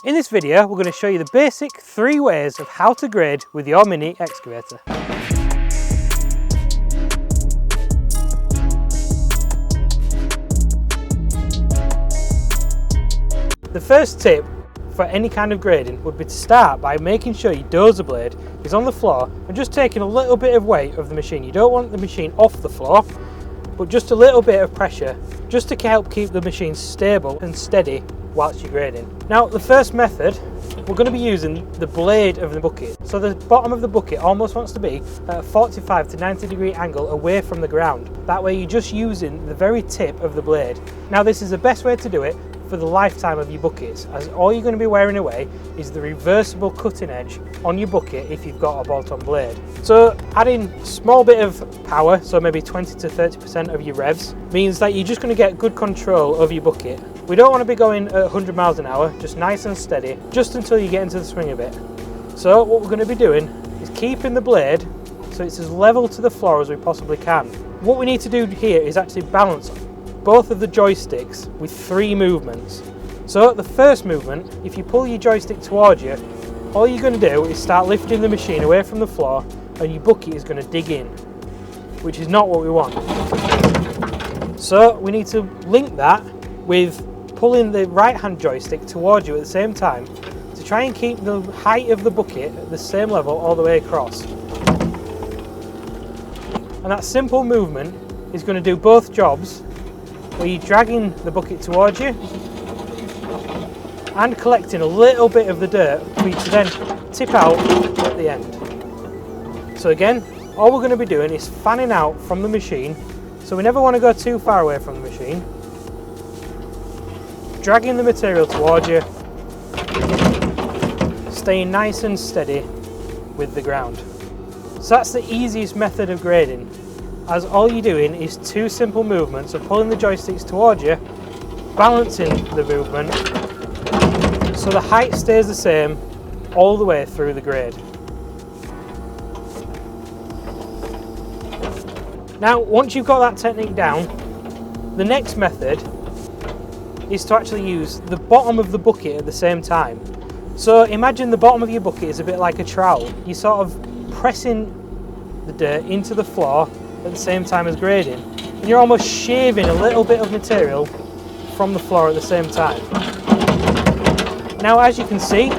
In this video, we're going to show you the basic 3 ways of how to grade with your mini excavator. The first tip for any kind of grading would be to start by making sure your dozer blade is on the floor and just taking a little bit of weight of the machine. You don't want the machine off the floor, but just a little bit of pressure just to help keep the machine stable and steady whilst you're grading. Now, the first method, we're going to be using the blade of the bucket. So the bottom of the bucket almost wants to be at a 45 to 90 degree angle away from the ground. That way you're just using the very tip of the blade. Now, this is the best way to do it for the lifetime of your buckets, as all you're going to be wearing away is the reversible cutting edge on your bucket if you've got a bolt-on blade. So adding a small bit of power, so maybe 20 to 30% of your revs, means that you're just going to get good control of your bucket. We don't want to be going at 100 miles an hour, just nice and steady, just until you get into the swing of it. So what we're going to be doing is keeping the blade so it's as level to the floor as we possibly can. What we need to do here is actually balance both of the joysticks with 3 movements. So the first movement, if you pull your joystick towards you, all you're going to do is start lifting the machine away from the floor and your bucket is going to dig in, which is not what we want. So we need to link that with pulling the right hand joystick towards you at the same time to try and keep the height of the bucket at the same level all the way across. And that simple movement is going to do both jobs, where you're dragging the bucket towards you and collecting a little bit of the dirt for you to then tip out at the end. So again, all we're going to be doing is fanning out from the machine, so we never want to go too far away from the machine. Dragging the material towards you, staying nice and steady with the ground. So that's the easiest method of grading, as all you're doing is 2 simple movements of pulling the joysticks towards you, balancing the movement so the height stays the same all the way through the grade. Now, once you've got that technique down, the next method is to actually use the bottom of the bucket at the same time. So imagine the bottom of your bucket is a bit like a trowel. You're sort of pressing the dirt into the floor at the same time as grading, and you're almost shaving a little bit of material from the floor at the same time. Now, as you can see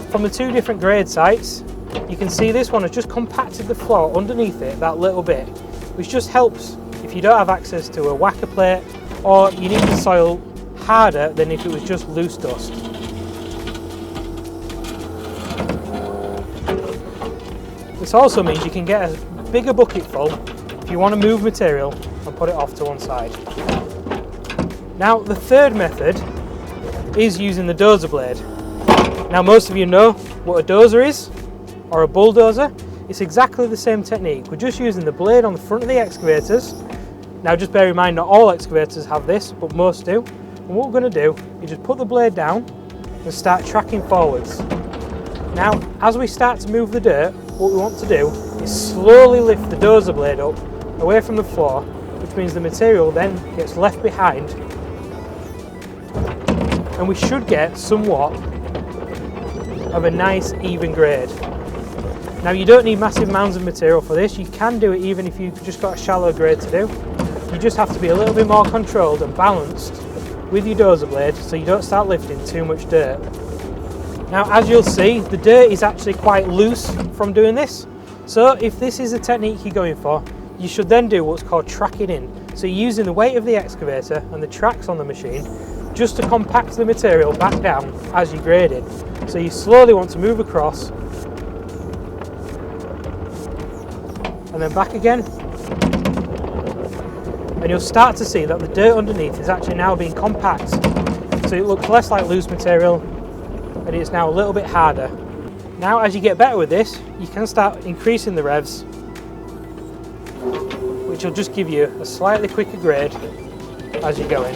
from the 2 different grade sites, you can see this one has just compacted the floor underneath it that little bit, which just helps if you don't have access to a whacker plate or you need the soil harder than if it was just loose dust. This also means you can get a bigger bucket full if you want to move material and put it off to one side. Now, the third method is using the dozer blade. Now, most of you know what a dozer is, or a bulldozer. It's exactly the same technique. We're just using the blade on the front of the excavators. Now, just bear in mind, not all excavators have this, but most do. And what we're going to do is just put the blade down and start tracking forwards. Now, as we start to move the dirt, what we want to do is slowly lift the dozer blade up away from the floor, which means the material then gets left behind, and we should get somewhat of a nice even grade. Now, you don't need massive mounds of material for this. You can do it even if you've just got a shallow grade to do. You just have to be a little bit more controlled and balanced with your dozer blade so you don't start lifting too much dirt. Now, as you'll see, the dirt is actually quite loose from doing this. So if this is a technique you're going for, you should then do what's called tracking in. So you're using the weight of the excavator and the tracks on the machine just to compact the material back down as you grade it. So you slowly want to move across and then back again. And you'll start to see that the dirt underneath is actually now being compact. So it looks less like loose material and it's now a little bit harder. Now, as you get better with this, you can start increasing the revs, which will just give you a slightly quicker grade as you're going.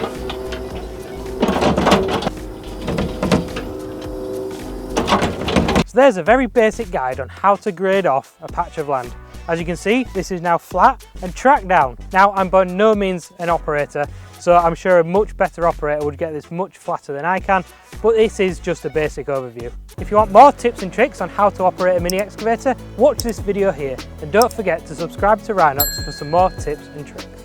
So there's a very basic guide on how to grade off a patch of land. As you can see, this is now flat and tracked down. Now, I'm by no means an operator, so I'm sure a much better operator would get this much flatter than I can, but this is just a basic overview. If you want more tips and tricks on how to operate a mini excavator, watch this video here, and don't forget to subscribe to Rhinox for some more tips and tricks.